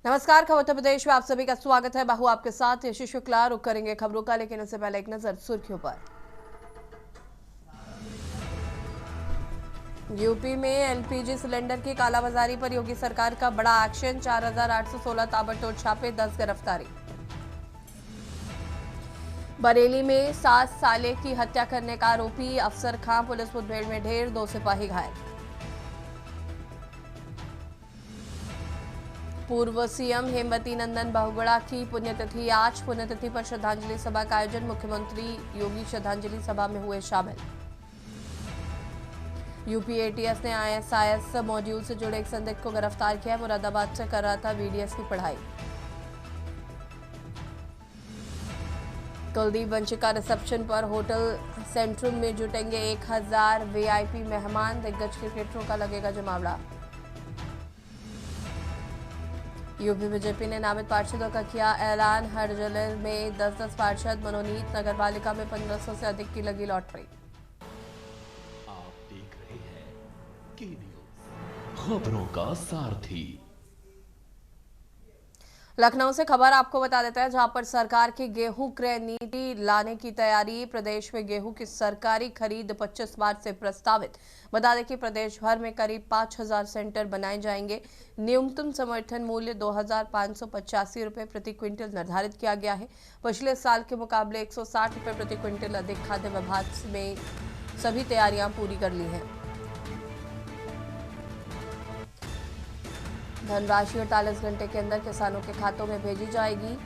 नमस्कार, खबर उत्तर प्रदेश में आप सभी का स्वागत है। बाहू आपके साथ यशी शुक्ला। रुक करेंगे खबरों का, लेकिन इससे पहले एक नजर सुर्खियों पर। यूपी में एलपीजी सिलेंडर की कालाबाजारी पर योगी सरकार का बड़ा एक्शन। 4,816 ताबड़तोड़ छापे, 10 गिरफ्तारी। बरेली में 7 साले की हत्या करने का आरोपी अफसर खां पुलिस मुठभेड़ में ढेर, 2 सिपाही घायल। पूर्व सीएम हेमवती नंदन बहुगुणा की पुण्यतिथि आज। पुण्यतिथि पर श्रद्धांजलि सभा का आयोजन, मुख्यमंत्री योगी श्रद्धांजलि सभा में हुए शामिल। यूपी एटीएस ने आईएसआईएस मॉड्यूल से जुड़े एक संदिग्ध को गिरफ्तार किया। मुरादाबाद से कर रहा था वीडीएस की पढ़ाई। कुलदीप वंशिका रिसेप्शन पर होटल सेंट्रम में जुटेंगे 1000 वीआईपी मेहमान। दिग्गज क्रिकेटरों का लगेगा जमावड़ा। यूपी बीजेपी ने नामित पार्षदों का किया ऐलान। हर जिले में 10-10 पार्षद मनोनीत। नगर पालिका में 1500 से अधिक की लगी लॉटरी। आप देख रहे हैं के न्यूज़, खबरों का सारथी। लखनऊ से खबर आपको बता देता है, जहां पर सरकार की गेहूं क्रय नीति लाने की तैयारी। प्रदेश में गेहूं की सरकारी खरीद 25 मार्च से प्रस्तावित। बता दें कि प्रदेश भर में करीब 5000 सेंटर बनाए जाएंगे। न्यूनतम समर्थन मूल्य 2585 रुपए प्रति क्विंटल निर्धारित किया गया है। पिछले साल के मुकाबले 160 रुपए प्रति क्विंटल अधिक। खाद्य विभाग में सभी तैयारियां पूरी कर ली हैं। धनराशि 48 घंटे के अंदर किसानों के खातों में भेजी जाएगी।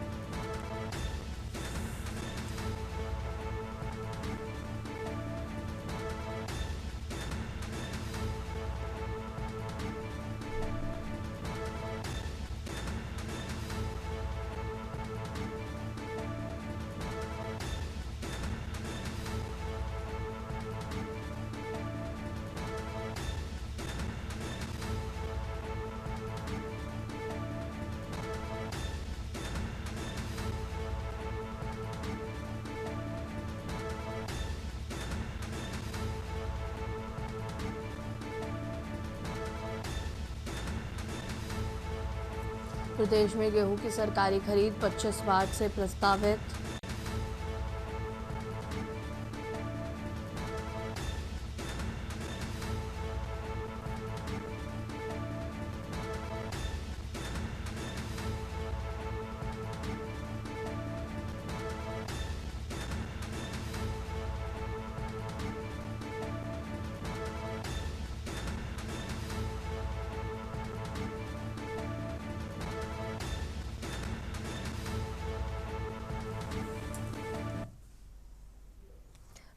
प्रदेश में गेहूं की सरकारी खरीद 25 मार्च से प्रस्तावित।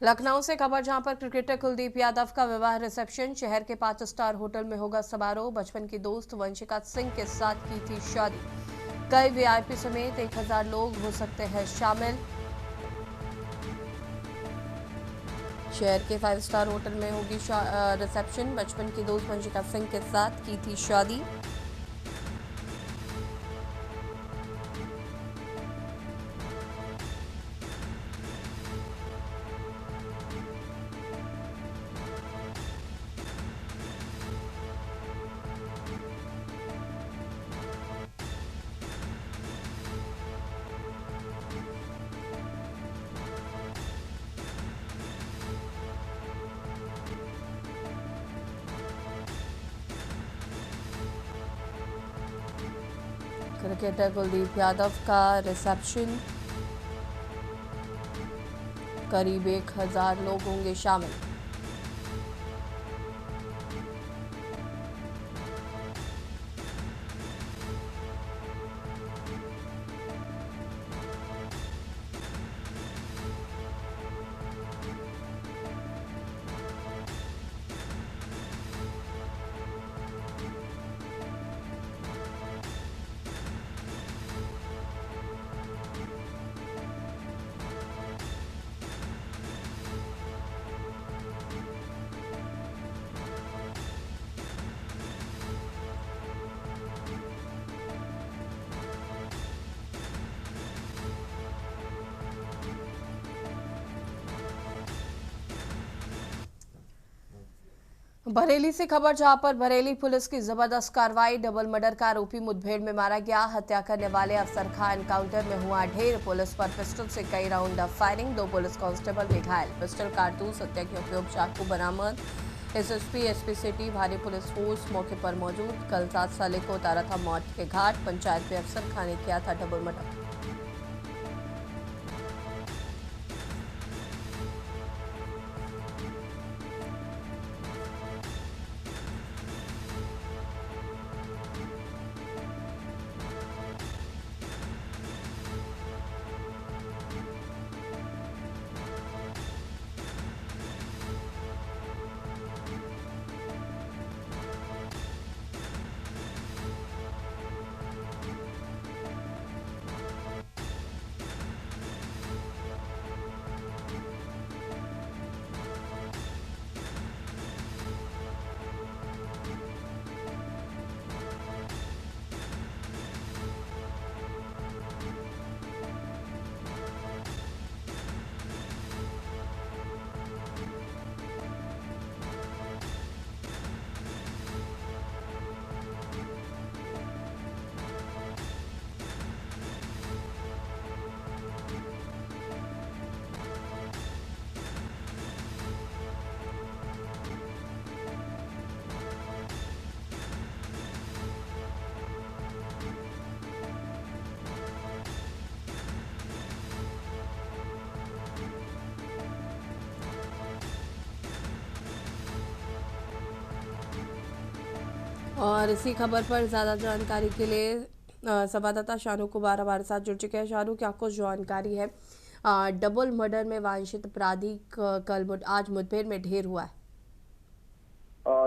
लखनऊ से खबर, जहां पर क्रिकेटर कुलदीप यादव का विवाह रिसेप्शन। शहर के 5 स्टार होटल में होगा समारोह। बचपन की दोस्त वंशिका सिंह के साथ की थी शादी। कई वीआईपी समेत 1000 लोग हो सकते हैं शामिल। शहर के 5 स्टार होटल में होगी रिसेप्शन। बचपन की दोस्त वंशिका सिंह के साथ की थी शादी। क्रिकेटर कुलदीप यादव का रिसेप्शन। करीब 1000 लोग होंगे शामिल। बरेली से खबर, जहां पर बरेली पुलिस की जबरदस्त कार्रवाई। डबल मर्डर का आरोपी मुठभेड़ में मारा गया। हत्या करने वाले अफसर खां एनकाउंटर में हुआ ढेर। पुलिस पर पिस्टल से कई round of firing, 2 police constable भी घायल। पिस्टल, कारतूस, हत्या के उपयोग चाकू बरामद। एसएसपी एसपी सिटी भारी पुलिस फोर्स मौके पर मौजूद। कल 7 साले को उतारा था मौत के घाट। पंचायत में अफसर खां ने किया था डबल मर्डर। और इसी खबर पर ज़्यादा जानकारी के लिए संवाददाता शानू कुमार हमारे साथ जुड़ चुके हैं। शानू, क्या कुछ जानकारी है? डबल मर्डर में वांछित अपराधी आज मुठभेड़ में ढेर हुआ है।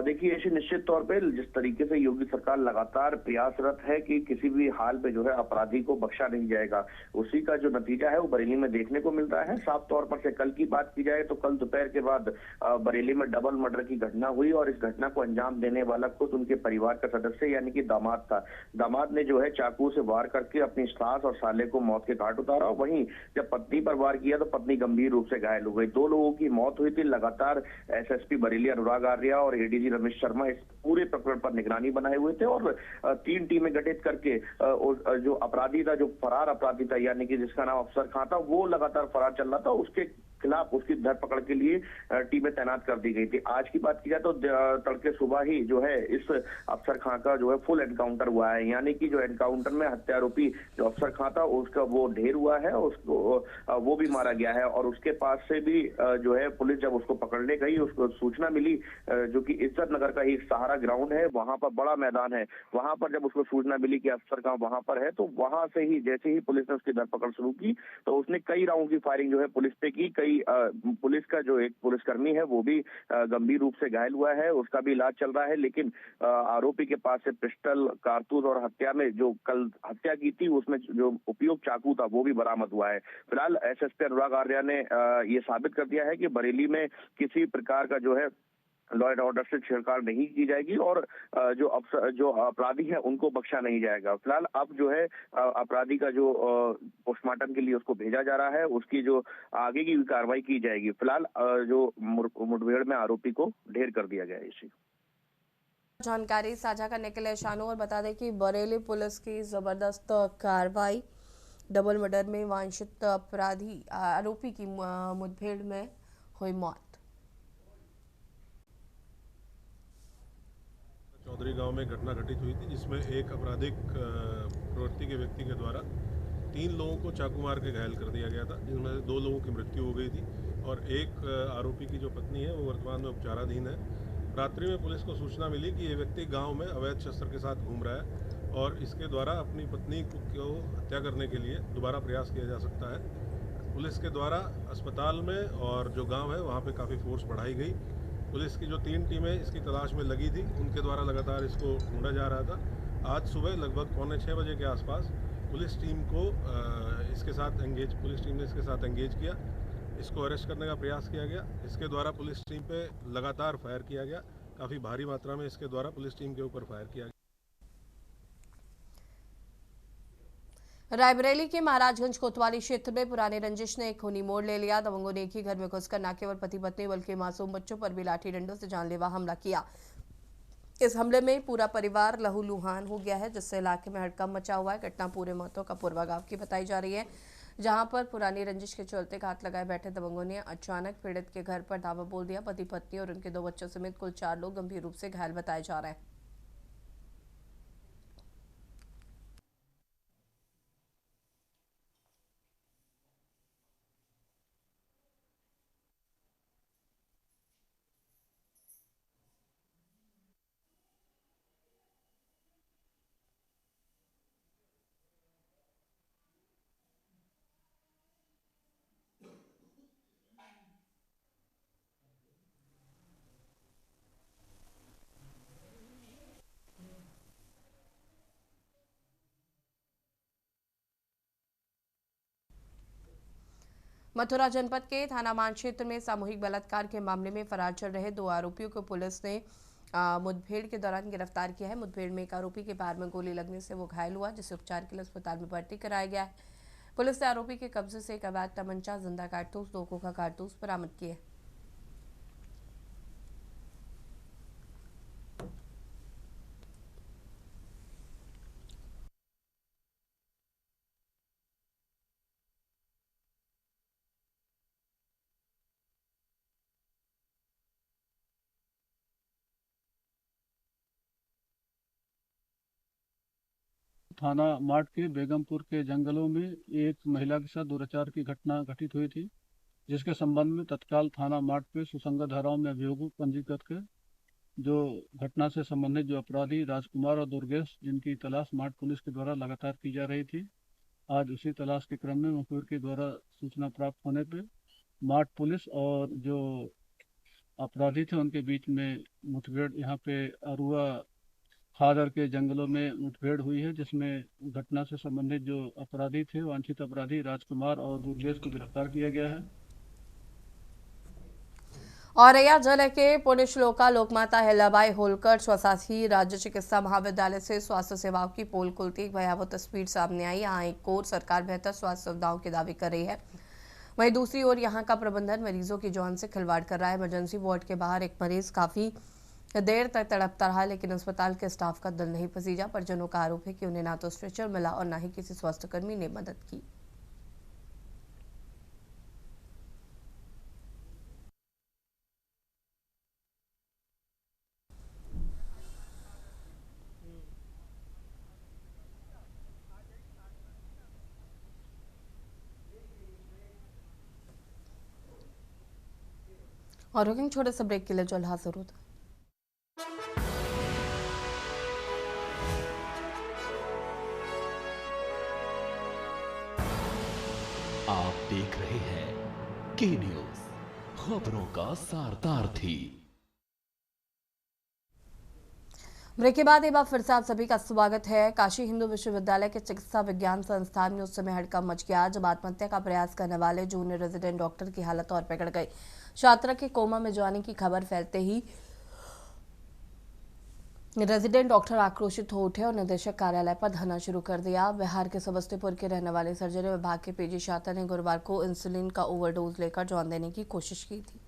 देखिए, ऐसे निश्चित तौर पे जिस तरीके से योगी सरकार लगातार प्रयासरत है कि किसी भी हाल पे जो है अपराधी को बख्शा नहीं जाएगा, उसी का जो नतीजा है वो बरेली में देखने को मिलता है। साफ तौर पर से कल की बात की जाए तो कल दोपहर के बाद बरेली में डबल मर्डर की घटना हुई और इस घटना को अंजाम देने वाला खुद उनके परिवार का सदस्य यानी कि दामाद था। दामाद ने जो है चाकू से वार करके अपनी सास और साले को मौत के घाट उतारा। वहीं जब पत्नी पर वार किया तो पत्नी गंभीर रूप से घायल हो गई। 2 लोगों की मौत हुई थी। लगातार एसएसपी बरेली अनुराग आर्या और एडीजी रमेश शर्मा इस पूरे प्रकरण पर निगरानी बनाए हुए थे और 3 टीमें गठित करके जो अपराधी था, जो फरार अपराधी था यानी कि जिसका नाम अफसर खां था, वो लगातार फरार चल रहा था। उसके खिलाफ उसकी धरपकड़ के लिए टीमें तैनात कर दी गई थी। आज की बात की जाए तो तड़के सुबह ही जो है इस अफसर खां का जो है फुल एनकाउंटर हुआ है, यानी कि जो एनकाउंटर में हत्यारोपी जो अफसर खां था उसका वो ढेर हुआ है, उसको वो भी मारा गया है। और उसके पास से भी जो है पुलिस जब उसको पकड़ने गई, उसको सूचना मिली जो कि इज्जत नगर का ही सहारा ग्राउंड है, वहां पर बड़ा मैदान है, वहां पर जब उसको सूचना मिली कि अफसर खां वहां पर है तो वहां से ही जैसे ही पुलिस ने उसकी धरपकड़ शुरू की तो उसने कई राउंड की फायरिंग जो है पुलिस पे की। कई पुलिस का जो एक पुलिसकर्मी है वो भी गंभीर रूप से घायल हुआ है, उसका भी इलाज चल रहा है। लेकिन आरोपी के पास से पिस्टल, कारतूस और हत्या में जो कल हत्या की थी उसमें जो उपयोग चाकू था वो भी बरामद हुआ है। फिलहाल एसएसपी अनुराग आर्या ने ये साबित कर दिया है कि बरेली में किसी प्रकार का जो है लॉ एंड ऑर्डर से छेड़छाड़ नहीं की जाएगी और जो अपराधी है उनको बख्शा नहीं जाएगा। फिलहाल अब जो है अपराधी का जो पोस्टमार्टम के लिए उसको भेजा जा रहा है, उसकी जो आगे की कार्रवाई की जाएगी। फिलहाल जो मुठभेड़ में आरोपी को ढेर कर दिया गया है। इसी जानकारी साझा करने के लिए शानू, और बता दें कि बरेली पुलिस की जबरदस्त कार्रवाई, डबल मर्डर में वांछित अपराधी आरोपी की मुठभेड़ में हुई मौत। चौधरी गांव में घटना घटित हुई थी जिसमें एक आपराधिक प्रवृत्ति के व्यक्ति के द्वारा 3 लोगों को चाकू मार के घायल कर दिया गया था, जिसमें से 2 लोगों की मृत्यु हो गई थी और एक आरोपी की जो पत्नी है वो वर्तमान में उपचाराधीन है। रात्रि में पुलिस को सूचना मिली कि ये व्यक्ति गांव में अवैध शस्त्र के साथ घूम रहा है और इसके द्वारा अपनी पत्नी को हत्या करने के लिए दोबारा प्रयास किया जा सकता है। पुलिस के द्वारा अस्पताल में और जो गाँव है वहाँ पर काफ़ी फोर्स बढ़ाई गई। पुलिस की जो 3 टीमें इसकी तलाश में लगी थी उनके द्वारा लगातार इसको ढूंढा जा रहा था। आज सुबह लगभग 5:45 बजे के आसपास पुलिस टीम ने इसके साथ एंगेज किया, इसको अरेस्ट करने का प्रयास किया गया। इसके द्वारा पुलिस टीम पे लगातार फायर किया गया, काफ़ी भारी मात्रा में इसके द्वारा पुलिस टीम के ऊपर फायर किया गया। रायबरेली के महाराजगंज कोतवाली क्षेत्र में पुराने रंजिश ने एक खूनी मोड़ ले लिया। दबंगों ने एक ही घर में घुसकर न केवल पति पत्नी बल्कि मासूम बच्चों पर भी लाठी डंडों से जानलेवा हमला किया। इस हमले में पूरा परिवार लहूलुहान हो गया है, जिससे इलाके में हड़कंप मचा हुआ है। घटना पूरे मौतों का पूर्वा गांव की बताई जा रही है, जहां पर पुरानी रंजिश के चलते घात लगाए बैठे दबंगों ने अचानक पीड़ित के घर पर धावा बोल दिया। पति पत्नी और उनके 2 बच्चों समेत कुल 4 लोग गंभीर रूप से घायल बताए जा रहे हैं। मथुरा जनपद के थाना मान क्षेत्र में सामूहिक बलात्कार के मामले में फरार चल रहे 2 आरोपियों को पुलिस ने मुठभेड़ के दौरान गिरफ्तार किया है। मुठभेड़ में एक आरोपी के पैर में गोली लगने से वो घायल हुआ, जिसे उपचार के लिए अस्पताल में भर्ती कराया गया है। पुलिस ने आरोपी के कब्जे से एक अवैध तमंचा, जिंदा कारतूस, 2 खोखा कारतूस बरामद किए। थाना माट के बेगमपुर के जंगलों में एक महिला के साथ दुराचार की घटना घटित हुई थी, जिसके संबंध में तत्काल थाना माट पे सुसंगत धाराओं में अभियोग पंजीकृत कर जो घटना से संबंधित जो अपराधी राजकुमार और दुर्गेश, जिनकी तलाश माट पुलिस के द्वारा लगातार की जा रही थी, आज उसी तलाश के क्रम में मुखबिर के द्वारा सूचना प्राप्त होने पे माट पुलिस और जो अपराधी थे उनके बीच में मुठभेड़ यहाँ पे अरुआ खादर के जंगलों में मुठभेड़ हुई है, जिसमें घटना से संबंधित जो अपराधी थे, वांछित अपराधी राजकुमार और दुर्गेश को गिरफ्तार किया गया है। औरैया जिले के पुण्यश्लोका लोकमाता अहिल्याबाई होलकर स्वशासी राज्य चिकित्सा महाविद्यालय से स्वास्थ्य सेवाओं की पोल खुलती एक भयावह तस्वीर सामने आई। यहाँ एक ओर सरकार बेहतर स्वास्थ्य सुविधाओं के दावे कर रही है, वहीं दूसरी ओर यहाँ का प्रबंधन मरीजों की जान से खिलवाड़ कर रहा है। इमरजेंसी वार्ड के बाहर एक मरीज काफी देर तक तड़पता रहा, लेकिन अस्पताल के स्टाफ का दिल नहीं पसीजा। परिजनों का आरोप है कि उन्हें ना तो स्ट्रेचर मिला और ना ही किसी स्वास्थ्यकर्मी ने मदद की। और रुकेंगे छोटे से ब्रेक के लिए, जल्द हाजिर होता। आप देख रहे हैं के न्यूज, खबरों का सारथी। ब्रेक के बाद एक बार फिर से आप सभी का स्वागत है। काशी हिंदू विश्वविद्यालय के चिकित्सा विज्ञान संस्थान में उस समय हड़कंप मच गया जब आत्महत्या का प्रयास करने वाले जूनियर रेजिडेंट डॉक्टर की हालत और बिगड़ गई। छात्रा के कोमा में जाने की खबर फैलते ही रेजिडेंट डॉक्टर आक्रोशित हो उठे और निदेशक कार्यालय पर धरना शुरू कर दिया। बिहार के समस्तीपुर के रहने वाले सर्जरी विभाग के पीजी छात्र ने गुरुवार को इंसुलिन का ओवरडोज लेकर जान देने की कोशिश की थी।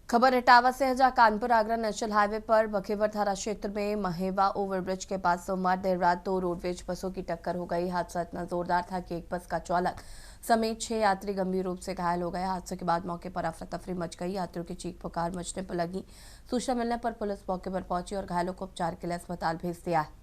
खबर इटावा से है, जहां कानपुर आगरा नेशनल हाईवे पर बखेवर थाना क्षेत्र में महेवा ओवरब्रिज के पास सोमवार देर रात 2 रोडवेज बसों की टक्कर हो गई। हादसा इतना जोरदार था कि एक बस का चालक समेत 6 यात्री गंभीर रूप से घायल हो गए। हादसे के बाद मौके पर अफरा तफरी मच गई। यात्रियों की चीख पुकार मचने पर लगी। सूचना मिलने पर पुलिस मौके पर पहुंची और घायलों को उपचार के लिए अस्पताल भेज दिया है।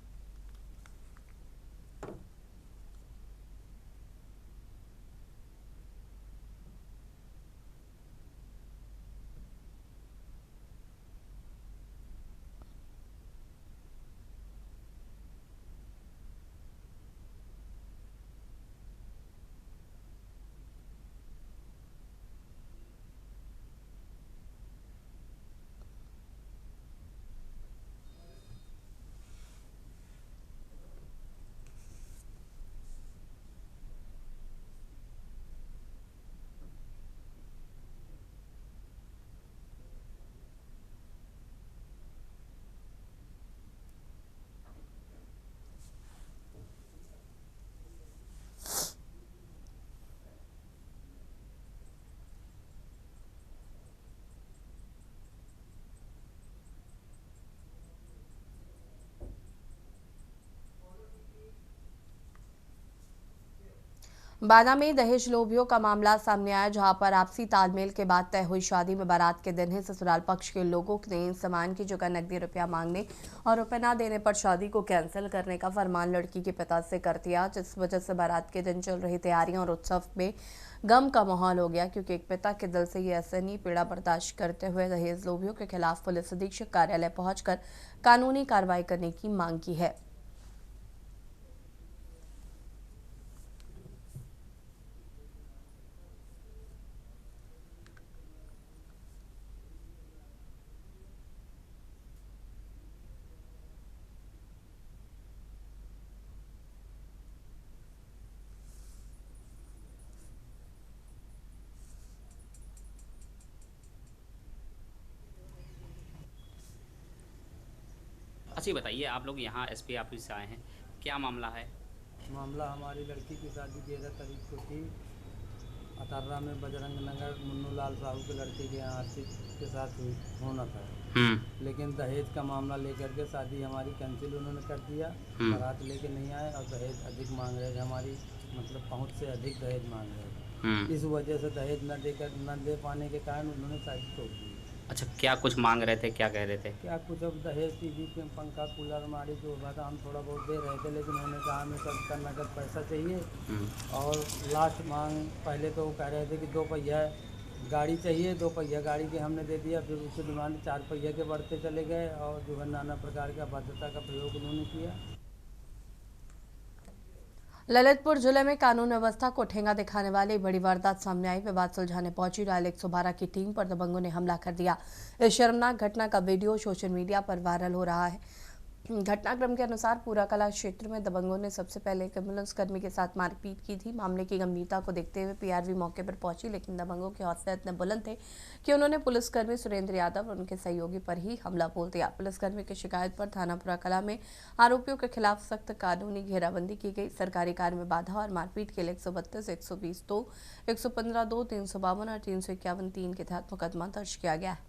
बाना में दहेज लोभियों का मामला सामने आया, जहां पर आपसी तालमेल के बाद तय हुई शादी में बारात के दिन ही ससुराल पक्ष के लोगों ने सामान की जगह नकदी रुपया मांगने और रुपए न देने पर शादी को कैंसिल करने का फरमान लड़की के पिता से कर दिया, जिस वजह से बारात के दिन चल रही तैयारियां और उत्सव में गम का माहौल हो गया, क्योंकि एक पिता के दिल से ये असहनीय पीड़ा बर्दाश्त करते हुए दहेज लोभियों के खिलाफ पुलिस अधीक्षक कार्यालय पहुंचकर कानूनी कार्रवाई करने की मांग की है। अच्छी बताइए, आप लोग यहाँ एसपी ऑफिस से आए हैं, क्या मामला है? मामला हमारी लड़की की शादी 13 तारीख को थी अतर्रा में बजरंग नगर मुन्नू लाल साहू के लड़के के यहाँ आशिक के साथ होना था। लेकिन दहेज का मामला लेकर के शादी हमारी कैंसिल उन्होंने कर दिया। बारात लेके नहीं आए और दहेज अधिक मांग रहे थे, हमारी मतलब पहुँच से अधिक दहेज मांग रहे थे। इस वजह से दहेज न दे पाने के कारण उन्होंने शादी तोड़ दी। अच्छा, क्या कुछ मांग रहे थे, क्या कह रहे थे? क्या कुछ अब दहेज टीवी पंखा कूलर अलमारी जो होगा था हम थोड़ा बहुत दे रहे थे, लेकिन उन्होंने कहा हमें सबका नकद पैसा चाहिए। और लास्ट मांग पहले तो वो कह रहे थे कि 2 पहिया गाड़ी चाहिए, 2 पहिया गाड़ी के हमने दे दिया। फिर उसकी डिमांड 4 पहिया के बढ़ते चले गए और जो है नाना प्रकार का अभद्रता का प्रयोग उन्होंने किया। ललितपुर जिले में कानून व्यवस्था को ठेंगा दिखाने वाली बड़ी वारदात सामने आई। विवाद सुलझाने पहुंची डायल 112 की टीम पर दबंगों ने हमला कर दिया। इस शर्मनाक घटना का वीडियो सोशल मीडिया पर वायरल हो रहा है। घटनाक्रम के अनुसार पूरा कला क्षेत्र में दबंगों ने सबसे पहले एक एम्बुलेंस कर्मी के साथ मारपीट की थी। मामले की गंभीरता को देखते हुए पीआरवी मौके पर पहुंची, लेकिन दबंगों के हौसले इतने बुलंद थे कि उन्होंने पुलिसकर्मी सुरेंद्र यादव और उनके सहयोगी पर ही हमला बोल दिया। पुलिसकर्मी की शिकायत पर थाना पूरा कला में आरोपियों के खिलाफ सख्त कानूनी घेराबंदी की गई। सरकारी कार्य में बाधा और मारपीट के लिए 132, 120 2, 115 2, 352 और 351 3 के तहत मुकदमा दर्ज किया गया है।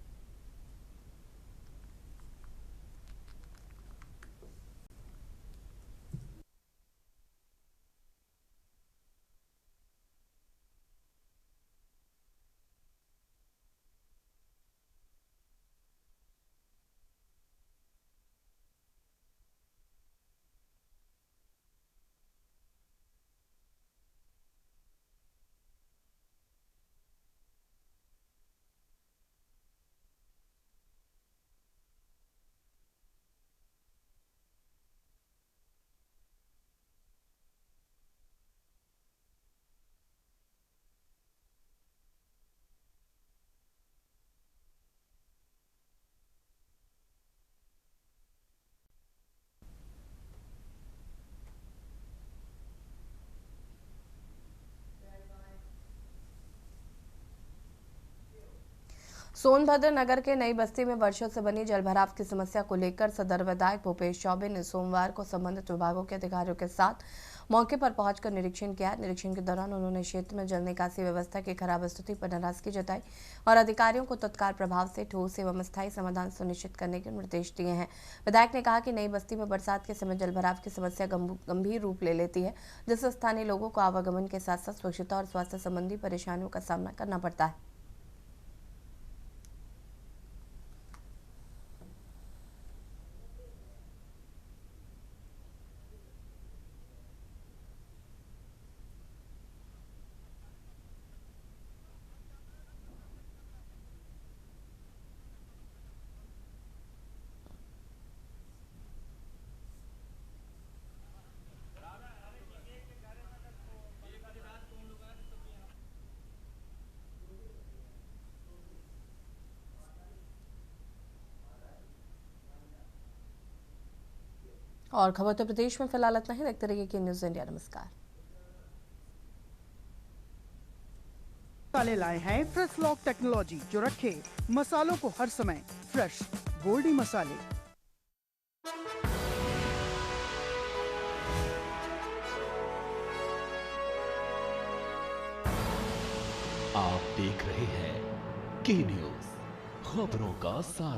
सोनभद्र नगर के नई बस्ती में वर्षों से बनी जलभराव की समस्या को लेकर सदर विधायक भूपेश चौबे ने सोमवार को संबंधित विभागों के अधिकारियों के साथ मौके पर पहुंचकर निरीक्षण किया। निरीक्षण के दौरान उन्होंने क्षेत्र में जल निकासी व्यवस्था की खराब स्थिति पर नाराजगी जताई और अधिकारियों को तत्काल प्रभाव से ठोस एवं स्थायी समाधान सुनिश्चित करने के निर्देश दिए हैं। विधायक ने कहा कि नई बस्ती में बरसात के समय जलभराव की समस्या गंभीर रूप ले लेती है, जिससे स्थानीय लोगों को आवागमन के साथ साथ स्वच्छता और स्वास्थ्य संबंधी परेशानियों का सामना करना पड़ता है। और खबर तो प्रदेश में फिलहाल इतना ही। देखते रहिए कि न्यूज़ इंडिया। नमस्कार। मसाले लाए हैं फ्रेश लॉक टेक्नोलॉजी, जो रखे मसालों को हर समय फ्रेश। गोल्डी मसाले। आप देख रहे हैं के न्यूज़, खबरों का सार।